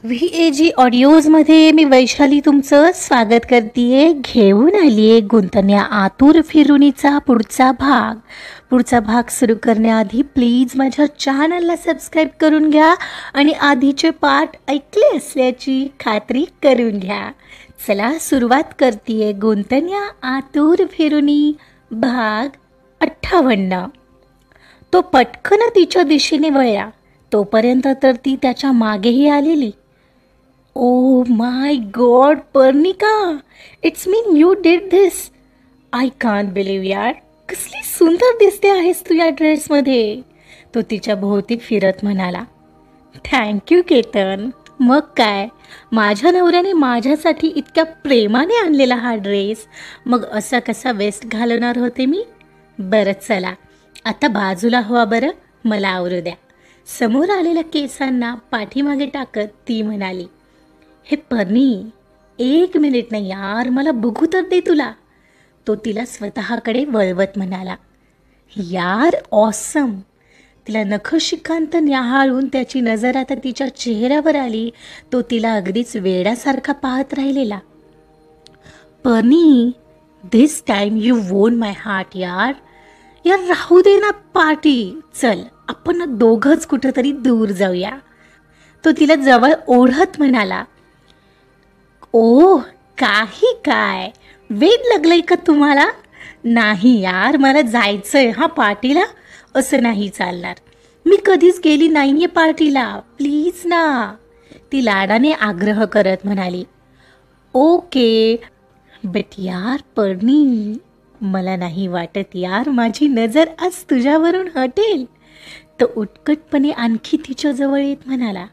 VAG ऑडिओजमध्ये मी वैशाली तुमचं स्वागत करते. घेऊन आली आहे गुंतण्या आतुर फिरुनीचा पुढचा भाग सुरू करण्याआधी प्लीज माझ्या चॅनलला सबस्क्राईब करून घ्या आणि आधीचे पाठ ऐकले असल्याची खात्री करून घ्या. चला सुरुवात करते. गुंतण्या आतुर फिरुनी भाग 58. तो पटकन तिच्या दिशेने वळला. तोपर्यंत तर ती त्याच्या मागेही आलेली. Oh my God Parnika, it's mean you did this. I can't believe यार, कसली सुंदर दिसते आहेस तू या ड्रेसमध्ये. तो तिच्या भोवती फिरत म्हणाला. थँक्यू केतन. मग काय, माझ्या नवऱ्याने माझ्यासाठी इतक्या प्रेमाने आणलेला हा ड्रेस, मग असा कसा वेस्ट घालणार होते मी. बरं चला आता बाजूला व्हा बरं, मला आवरू द्या. समोर आलेल्या केसांना पाठीमागे टाकत ती म्हणाली. हे पर्नी, 1 मिनिट नाही यार, मला बघू तर दे तुला. तो तिला स्वतःकडे वळवत म्हणाला. यार ऑसम. तिला नखशिखांत न्याहाळून त्याची नजर आता तिच्या चेहऱ्यावर आली. तो तिला अगदीच वेड्यासारखा पाहत राहिलेला. पर्नी, दिस टाइम यू वोन माय हार्ट यार. यार राहू दे ना पार्टी, चल आपण दोघंच कुठंतरी दूर जाऊया. तो तिला जवळ ओढत म्हणाला. ओ काही काय, वेड लागलंय का तुम्हाला. नाही यार, मला जायचंय हा पार्टीला. असं नाही चालणार, मी कधीच गेली नाहीये पार्टीला, प्लीज ना. ती लाडाने आग्रह करत म्हणाली. ओके बट यार पर्नी, मला नाही वाटत यार माझी नजर आज तुझ्यावरून हटेल. तो उत्कटपणे आणखी तिच्या जवळ येत म्हणाला.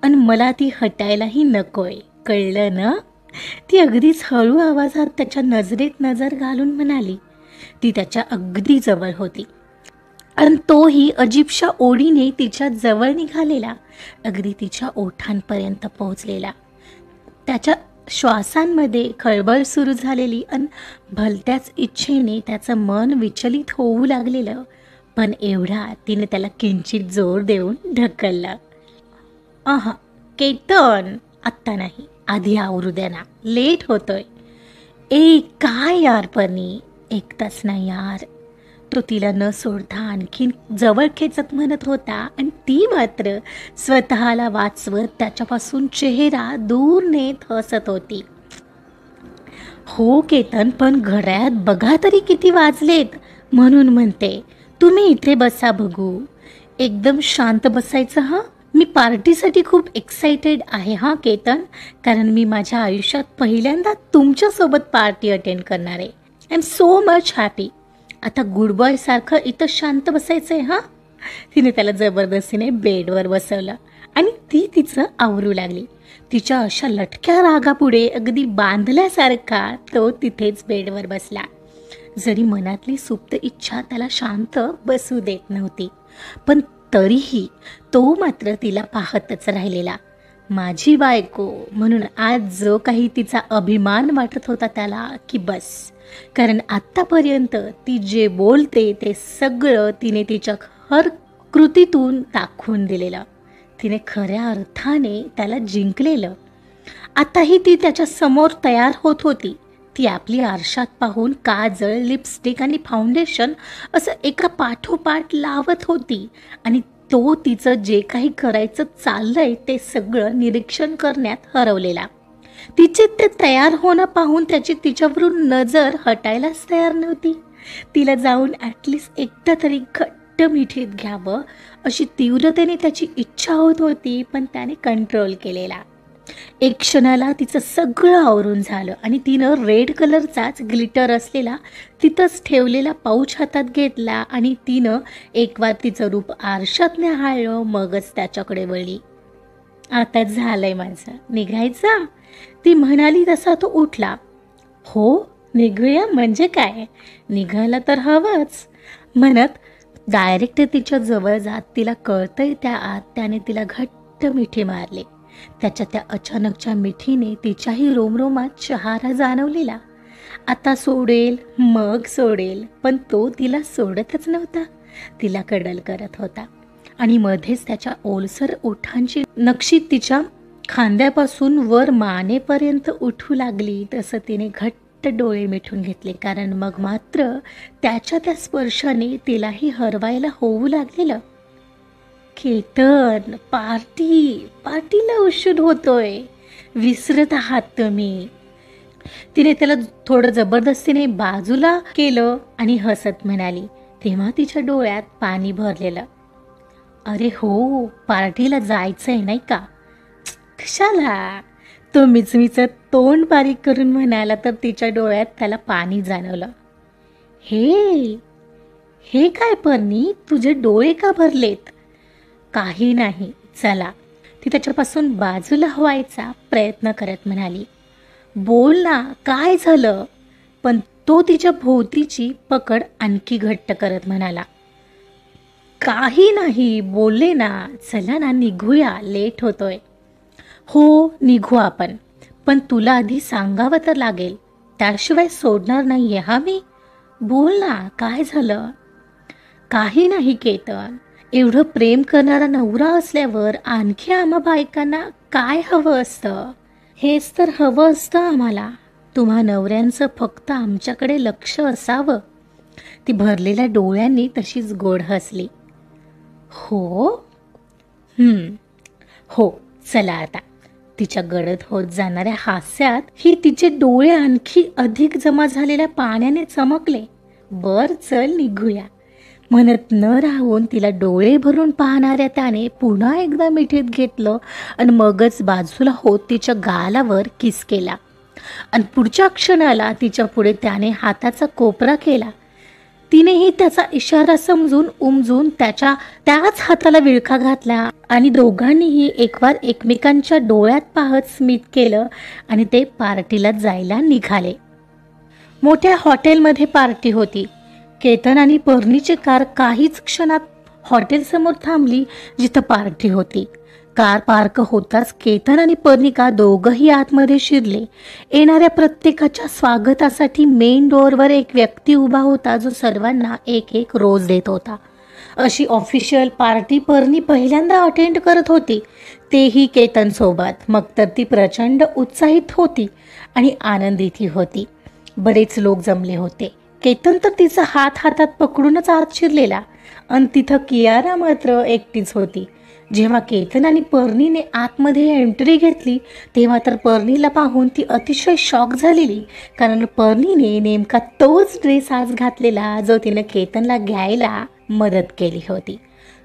आणि मला ती हटायलाही नकोय, कळलं ना. ती अगदीच हळू आवाजात त्याच्या नजरेत नजर घालून म्हणाली. ती त्याच्या अगदी जवळ होती आणि तोही अजीबशा ओढीने तिच्या जवळ निघालेला, अगदी तिच्या ओठांपर्यंत पोहोचलेला. त्याच्या श्वासांमध्ये खळबळ सुरू झालेली आणि भलत्याच इच्छेने त्याचं मन विचलित होऊ लागलेलं. पण एवढा तिने त्याला किंचित जोर देऊन ढकललं. केतन, आत्ता नाही, आधी आवरू द्या ना, लेट होतोय. काय यार पर्नी, एकताच नाही यार. तो तिला न सोडता आणखीन जवळ खेचत म्हणत होता आणि ती मात्र स्वतःला वाचवत त्याच्यापासून चेहरा दूर नेत हसत होती. हो केतन, पण घड्याळात बघा तरी किती वाजलेत, म्हणून म्हणते. तुम्ही इथे बसा बघू. एकदम शांत बसायचं हा. मी पार्टीसाठी खूप एक्साइटेड आहे हा केतन, कारण मी माझ्या आयुष्यात पहिल्यांदा तुमच्यासोबत पार्टी अटेंड करणार आहे. I am so much happy. आता गुड बॉय सारखं इथं शांत बसायचं आहे हा. तिने त्याला जबरदस्तीने बेडवर बसवलं आणि ती तिचं आवरू लागली. तिच्या अशा लटक्या रागापुढे अगदी बांधल्यासारखा तो तिथेच बेडवर बसला. जरी मनातली सुप्त इच्छा त्याला शांत बसू देत नव्हती, पण तरीही तो मात्र तिला पाहतच राहिलेला. माझी बायको म्हणून आज जो काही तिचा अभिमान वाटत होता त्याला, की बस. कारण आत्तापर्यंत ती जे बोलते ते सगळं तिने तिच्या हर कृतीतून दाखवून दिलेलं. तिने खऱ्या अर्थाने त्याला जिंकलेलं. आताही ती त्याच्या समोर तयार होत होती. ती आपली आरशात पाहून काजळ, लिपस्टिक आणि फाउंडेशन असं एका पाठोपाठ लावत होती आणि तो तिचं जे काही करायचं चाललंय ते सगळं निरीक्षण करण्यात हरवलेला. तिचे ते तयार होणं पाहून त्याची तिच्यावरून नजर हटायलाच तयार नव्हती. तिला जाऊन ॲटलिस्ट एकदा तरी घट्ट मिठीत घ्यावं अशी तीव्रतेने त्याची इच्छा होत होती, पण त्याने कंट्रोल केलेला. एक क्षणाला तिचं सगळं आवरून झालं आणि तिनं रेड कलरचाच ग्लिटर असलेला तिथंच ठेवलेला पाऊच हातात घेतला आणि तिनं एक वार तिचं रूप आरशात न्याहाळलं, मगच त्याच्याकडे वळली. आता झालंय माझं, निघायचं. ती म्हणाली तसा तो उठला. हो निघूया, म्हणजे काय, निघायला तर हवंच, म्हणत डायरेक्ट तिच्या जवळ जात तिला कळतंय त्या आत त्याने तिला घट्ट मिठी मारली. त्याच्या त्या अचानकच्या मिठीने तिच्याही रोमरोमात शहारा जाणवलेला. आता सोडेल मग सोडेल, पण तो तिला सोडतच नव्हता. तिला कडल करत होता आणि मध्येच त्याच्या ओलसर ओठांची नक्षी तिच्या खांद्यापासून वर मानेपर्यंत उठू लागली तसं तिने घट्ट डोळे मिटून घेतले, कारण मग मात्र त्याच्या त्या स्पर्शाने तिलाही हरवायला होऊ लागलेलं. केतन, पार्टीला उशीर होतोय, विसरत आहात तुम्ही. तिने त्याला थोडं जबरदस्तीने बाजूला केलं आणि हसत म्हणाली. तेव्हा तिच्या डोळ्यात पाणी भरलेलं. अरे हो, पार्टीला जायचंय नाही का? कशाला? तो मिचमिचत तोंड बारीक करून म्हणाला तर तिच्या डोळ्यात त्याला पाणी जाणवलं. हे हे काय पर्णी, तुझे डोळे का भरलेत? काही नाही, चला. ती त्याच्यापासून बाजूला व्हायचा प्रयत्न करत म्हणाली. बोल ना, काय झालं? पण तो तिच्या भोवतीची पकड आणखी घट्ट करत म्हणाला. काही नाही, बोलले ना. चला ना, निघूया, लेट होतोय. हो, निघू आपण, पण तुला आधी सांगावं तर लागेल, त्याशिवाय सोडणार नाहीये हा मी. बोल ना, काय झालं? काही नाही केतन, एवढं प्रेम करणारा नवरा असल्यावर आणखी आम्हा बायकांना काय हवं असतं? हेच तर हवं असतं आम्हाला. तुम्हा नवऱ्यांचं फक्त आमच्याकडे लक्ष असावं. ती भरलेल्या डोळ्यांनी तशीच गोड हसली. हो हो, चला आता. तिच्या गडद होत जाणाऱ्या हास्यात ही तिचे डोळे आणखी अधिक जमा झालेल्या पाण्याने चमकले. बर, चल निघूया, म्हणत न राहून तिला डोळे भरून पाहणाऱ्या त्याने पुन्हा एकदा मिठीत घेतलं आणि मगच बाजूला होत तिच्या गालावर किस केला. आणि पुढच्या क्षणाला तिच्या पुढे त्याने हाताचा कोपरा केला. तिनेही त्याचा इशारा समजून उमजून त्याच हाताला विळखा घातला आणि दोघांनीही एकवार एकमेकांच्या डोळ्यात पाहत स्मित केलं आणि ते पार्टीला जायला निघाले. मोठ्या हॉटेलमध्ये पार्टी होती. केतन आणि पर्णीची कार काहीच क्षणात हॉटेलसमोर थांबली जिथं पार्टी होती. कार पार्क होताच केतन आणि पर्णिका दोघंही आतमध्ये शिरले. येणाऱ्या प्रत्येकाच्या स्वागतासाठी मेन डोअरवर एक व्यक्ती उभा होता जो सर्वांना एक एक रोज देत होता. अशी ऑफिशियल पार्टी पर्णी पहिल्यांदा अटेंड करत होती, तेही केतन सोबत. मग तर ती प्रचंड उत्साहित होती आणि आनंदितही होती. बरेच लोक जमले होते. केतन तर तिचा हात हातात पकडूनच आत शिरलेला आणि तिथं कियारा मात्र एकटीच होती. जेव्हा केतन आणि पर्णीने आतमध्ये एंट्री घेतली तेव्हा तर पर्णीला पाहून ती अतिशय शॉक झालेली, कारण पर्णीने नेमका तोच ड्रेस आज घातलेला जो तिनं केतनला घ्यायला मदत केली होती,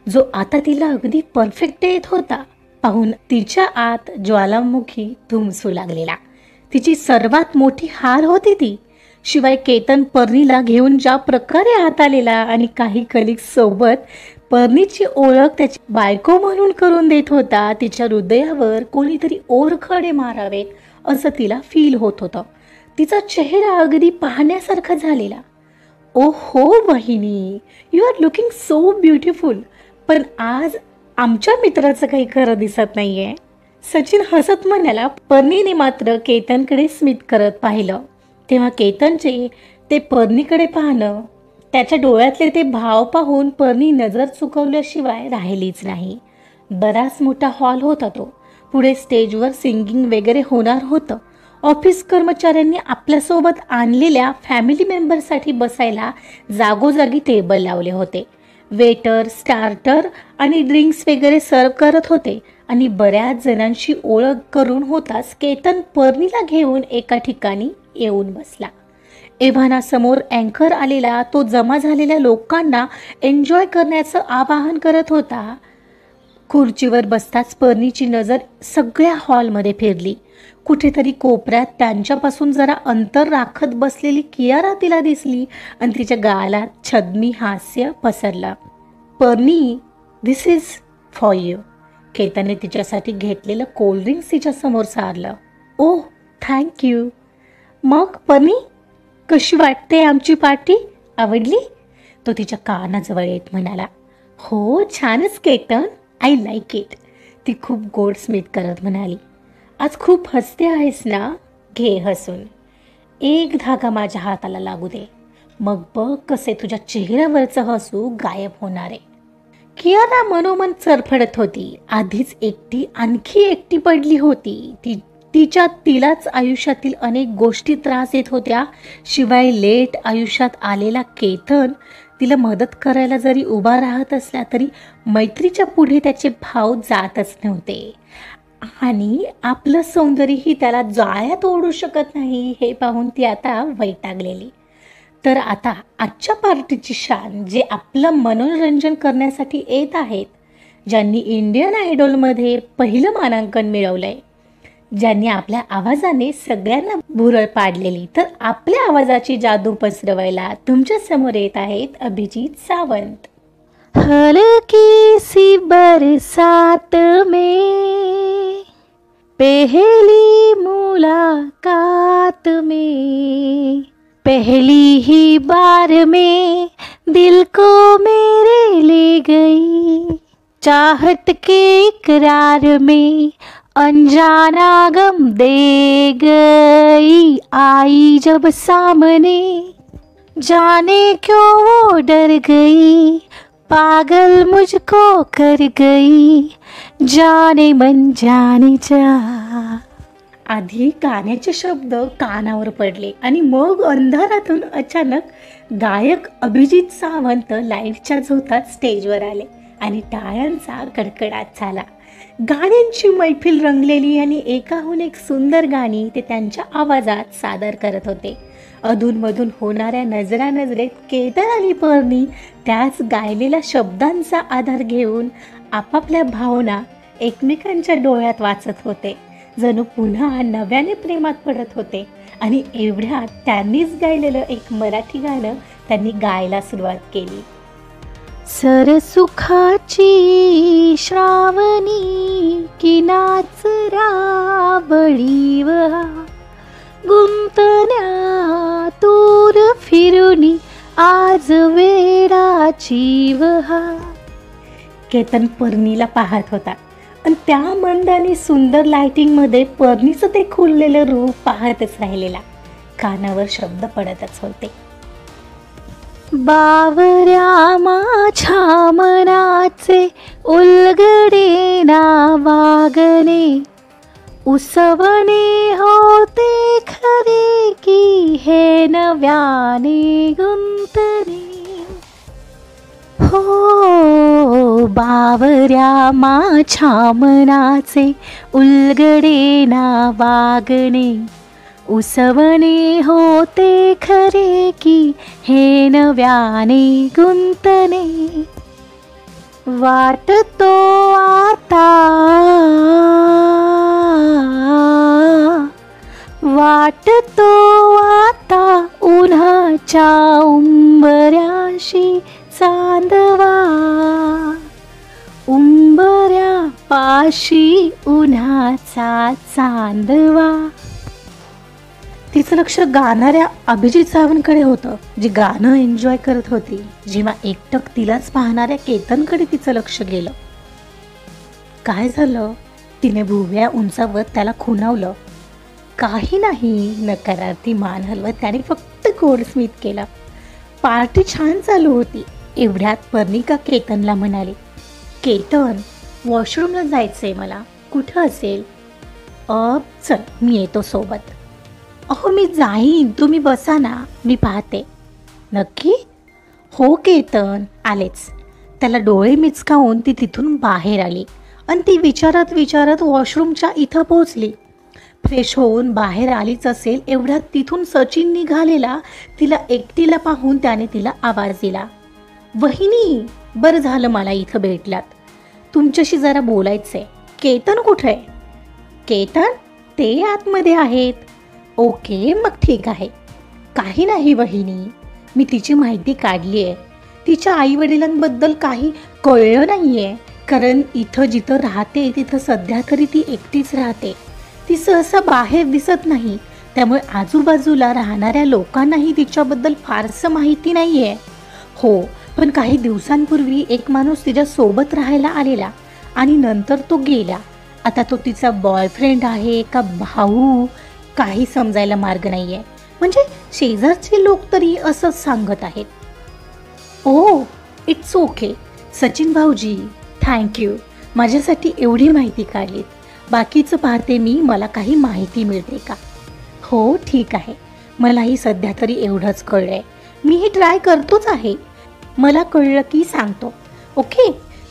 जो आता तिला अगदी परफेक्ट येत होता. पाहून तिच्या आत ज्वालामुखी धुमसू लागलेला. तिची सर्वात मोठी हार होती ती. शिवाय केतन पर्णीला घेऊन ज्या प्रकारे आत आलेला आणि काही कलिग्स सोबत पर्णीची ओळख त्याची बायको म्हणून करून देत होता, तिच्या हृदयावर कोणीतरी ओरखडे मारावेत असं तिला फील होत होतं. तिचा चेहरा अगदी पाहण्यासारखा झालेला. ओ हो बहिणी, you are looking so beautiful. पण आज आमच्या मित्राचं काही खरं दिसत नाहीये, सचिन हसत म्हणाला. पर्णीने मात्र केतनकडे स्मित करत पाहिलं. तेव्हा केतनचे ते पर्णीकडे पाहणं, त्याच्या डोळ्यातले ते भाव पाहून पर्णी नजर चुकवल्याशिवाय राहिलीच नाही. बराच मोठा हॉल होता तो. पुढे स्टेजवर सिंगिंग वगैरे होणार होतं. ऑफिस कर्मचाऱ्यांनी आपल्यासोबत आणलेल्या फॅमिली मेंबरसाठी बसायला जागोजागी टेबल लावले होते. वेटर स्टार्टर आणि ड्रिंक्स वगैरे सर्व करत होते आणि बऱ्याच जणांशी ओळख करून होताच केतन पर्णीला घेऊन एका ठिकाणी येऊन बसला. एव्हाना समोर अँकर आलेला तो जमा झालेल्या लोकांना एन्जॉय करण्याचं आवाहन करत होता. खुर्चीवर बसताच पर्णीची नजर सगळ्या हॉलमध्ये फिरली. कुठेतरी कोपऱ्यात त्यांच्यापासून जरा अंतर राखत बसलेली कियारा तिला दिसली आणि तिच्या गालात छद्मी हास्य पसरलं. पर्णी, दिस इज फॉर यू. केतनने तिच्यासाठी घेतलेलं कोल्ड्रिंक्स तिच्या समोर सारलं. ओह, थँक्यू. मग पर्णी, कशी वाटते आमची पार्टी? आवडली? तो तिच्या कानाजवळ येत म्हणाला. हो, छानच केतन, आय लाईक इट. ती खूप गोड स्मित करत म्हणाली. आज खूप हसते आहेस ना? घे हसून. एक धागा माझ्या हाताला लागू दे, मग बघ कसे तुझ्या चेहऱ्यावरचं हसू गायब होणार आहे. कियारा मनोमन चरफडत होती. आधीच एकटी आणखी एकटी पडली होती. तिलाच आयुष्यातील अनेक गोष्टी त्रास देत होत्या. शिवाय लेट आयुष्यात आलेला केतन तिला मदत करायला जरी उभा राहत असला तरी मैत्रीच्या पुढे त्याचे भाव जातच नव्हते. आणि आपलं सौंदर्यही त्याला जाळ्यात ओढू शकत नाही हे पाहून ती आता वैतागलेली. तर आता आजच्या पार्टीची शान जे आपलं मनोरंजन करण्यासाठी येत आहेत, ज्यांनी इंडियन आयडॉलमध्ये पहिलं मानांकन मिळवलंय, ज्यांनी आपल्या आवाजाने सगळ्यांना भुरळ पाडलेली, तर आपल्या आवाजाची जादू पसरवायला तुमच्या समोर येत आहेत अभिजीत सावंत. हलकी सी बरसात में पहली मुलाकात में पहली ही बार में दिल को मेरे ले गई, चाहत के इकरार में अनजाना गम दे गई, आई जब सामने जाने क्यों वो डर गई, पागल मुझको कर गई, जाने मन जाने जा. आधी गाण्याचे शब्द कानावर पडले आणि मग अंधारातून अचानक गायक अभिजीत सावंत लाईटच्या झोतात स्टेजवर आले आणि टाळ्यांचा कडकडाट झाला. गाण्यांची मैफिल रंगलेली आणि एकाहून एक सुंदर गाणी ते त्यांच्या आवाजात सादर करत होते. अधूनमधून होणाऱ्या नजरानजरेत केतन आणि पर्णी त्याच गायलेल्या शब्दांचा आधार घेऊन आपापल्या भावना एकमेकांच्या डोळ्यात वाचत होते. जणू पुन्हा नव्याने प्रेमात पडत होते. आणि एवढ्यात त्यांनीच गायलेलं एक मराठी गाणं त्यांनी गायला सुरुवात केली. सरसुखाची श्रावणी की नाचरा बळीवा, गुंतण्या तूर फिरुनी आज वेडाची वहा. केतन पर्णीला पाहत होता आणि त्या मंद आणि सुंदर लाइटिंगमध्ये पर्णीचं ते खुललेलं रूप पाहतच राहिलेला. कानावर शब्द पडतच होते. बावऱ्या माझ्या मनाचे उलगडे ना वागणे, उसवणे होते खरे की हे नव्याने गुंतणे. हो बावऱ्या माझ्या मनाचे उलगडे ना वागणे, उसवणे होते खरे की हे नव्याने गुंतणे. वाटतो आता वाटतो आता उन्हाच्या उंबऱ्याशी चांदवा, उंबऱ्या पाशी उन्हाचा चांदवा. तिचं लक्ष गाणाऱ्या अभिजीत सावंतकडे होतं, जी गाणं एन्जॉय करत होती. जेव्हा एकटक तिलाच पाहणाऱ्या केतनकडे तिचं लक्ष गेलं. काय झालं? तिने भुवया उंचावत त्याला खुणावलं. काही नाही, नकारार्थी मान हलवत त्याने फक्त गोड स्मित केला. पार्टी छान चालू होती. एवढ्यात पर्णिका केतनला म्हणाली, केतन वॉशरूमला जायचंय मला, कुठं असेल? चल मी येतो सोबत. अहो मी जाईन, तुम्ही बसा ना, मी पाहते. नक्की? हो केतन, आलेच. त्याला डोळे मिचकावून ती तिथून बाहेर आली आणि ती विचारत विचारत वॉशरूमच्या इथं पोहोचली. फ्रेश होऊन बाहेर आलीच असेल एवढ्यात तिथून सचिन निघालेला. तिला एकटीला पाहून त्याने तिला आवाज दिला, वहिनी बरं झालं मला इथं भेटलात, तुमच्याशी जरा बोलायचंय. केतन कुठे आहे? केतन ते आतमध्ये आहेत. ओके मग ठीक आहे. काही नाही वहिनी, मी तिची माहिती काढली आहे. तिच्या आईवडिलांबद्दल काही कळलं नाही आहे, कारण इथं जिथं राहते तिथं सध्या तरी ती एकटीच राहते. ती सहसा बाहेर दिसत नाही, त्यामुळे आजूबाजूला राहणाऱ्या लोकांनाही तिच्याबद्दल फारसं माहिती नाही आहे. हो, पण काही दिवसांपूर्वी एक माणूस तिच्या सोबत राहायला आलेला आणि नंतर तो गेला. आता तो तिचा बॉयफ्रेंड आहे का भाऊ काही समजायला मार्ग नाही आहे. म्हणजे शेजारचे लोक तरी असंच सांगत आहेत. ओ इट्स ओके, सचिन भाऊजी, थँक्यू. माझ्यासाठी एवढी माहिती काढलीत. बाकीचं पाहते मी, मला काही माहिती मिळते का. हो ठीक आहे, मलाही सध्या तरी एवढंच कळलं आहे. मीही ट्राय करतोच आहे. मला कळलं की सांगतो. ओके.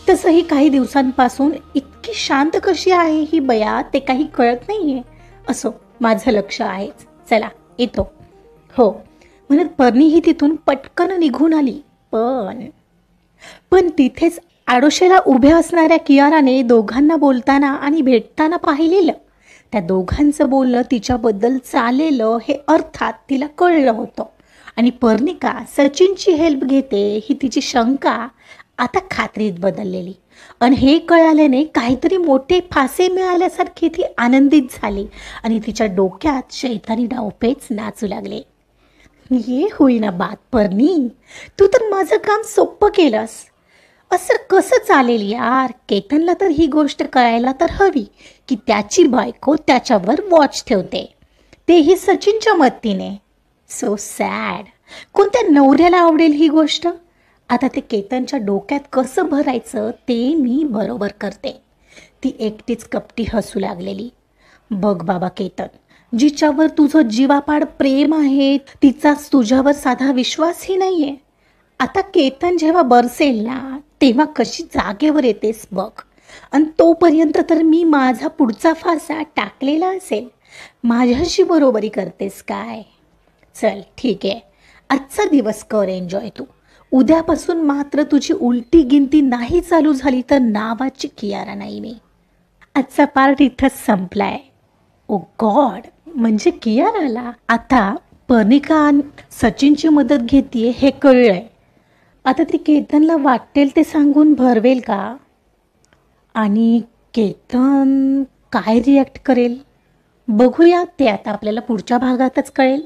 तसंही काही दिवसांपासून इतकी शांत कशी आहे ही बया ते काही कळत नाही आहे. असो, माझं लक्ष आहेच. चला येतो. हो म्हणत पर्णीही तिथून पटकन निघून आली. पण तिथेच आडोशाला उभ्या असणाऱ्या कियाराने दोघांना बोलताना आणि भेटताना पाहिलेलं. त्या दोघांचं बोलणं तिच्याबद्दल चालेलं हे अर्थात तिला कळलं होतं. आणि पर्णिका सचिनची हेल्प घेते ही तिची शंका आता खात्रीत बदललेली. आणि हे कळाल्याने काहीतरी मोठे फासे मिळाल्यासारखी ती आनंदित झाली आणि तिच्या डोक्यात शैतानी डावपेच नाचू लागले. ये होईना बात पर्णी, तू तर माझं काम सोपं केलंस. असं कसं चालेल यार. केतनला तर ही गोष्ट कळायला तर हवी की त्याची बायको त्याच्यावर वॉच ठेवते, तेही सचिनच्या मदतीने. So sad. कोणत्या नवऱ्याला आवडेल ही गोष्ट. आता ते केतनच्या डोक्यात कसं भरायचं ते मी बरोबर करते. ती एकटीच कपटी हसू लागलेली. बघ बाबा केतन, जिच्यावर तुझं जीवापाड प्रेम आहे तिचाच तुझ्यावर साधा विश्वासही नाही आहे. आता केतन जेव्हा बरसेल ना तेव्हा कशी जागेवर येतेस बघ. आणि तोपर्यंत तर मी माझा पुढचा फासा टाकलेला असेल. माझ्याशी बरोबरी करतेस काय. चल ठीक आहे, आजचा दिवस कर एन्जॉय तू. उद्यापासून मात्र तुझी उलटी गिनती नाही चालू झाली तर नावाची कियारा नाही मी. आजचा पार्ट इथंच संपलाय. ओ गॉड, म्हणजे कियाराला आता पर्णिका सचिनची मदत घेते हे कळलंय. आता ती केतनला वाटेल ते सांगून भरवेल का. आणि केतन काय रिॲक्ट करेल बघूया. ते आता आपल्याला पुढच्या भागातच कळेल.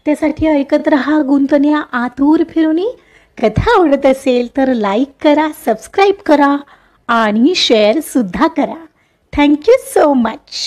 त्यासाठी ऐकत रहा गुंतण्या आतूर फिरुनी. कथा आवडत असेल तर लाईक करा, सबस्क्राईब करा आणि शेअरसुद्धा करा. Thank you so much.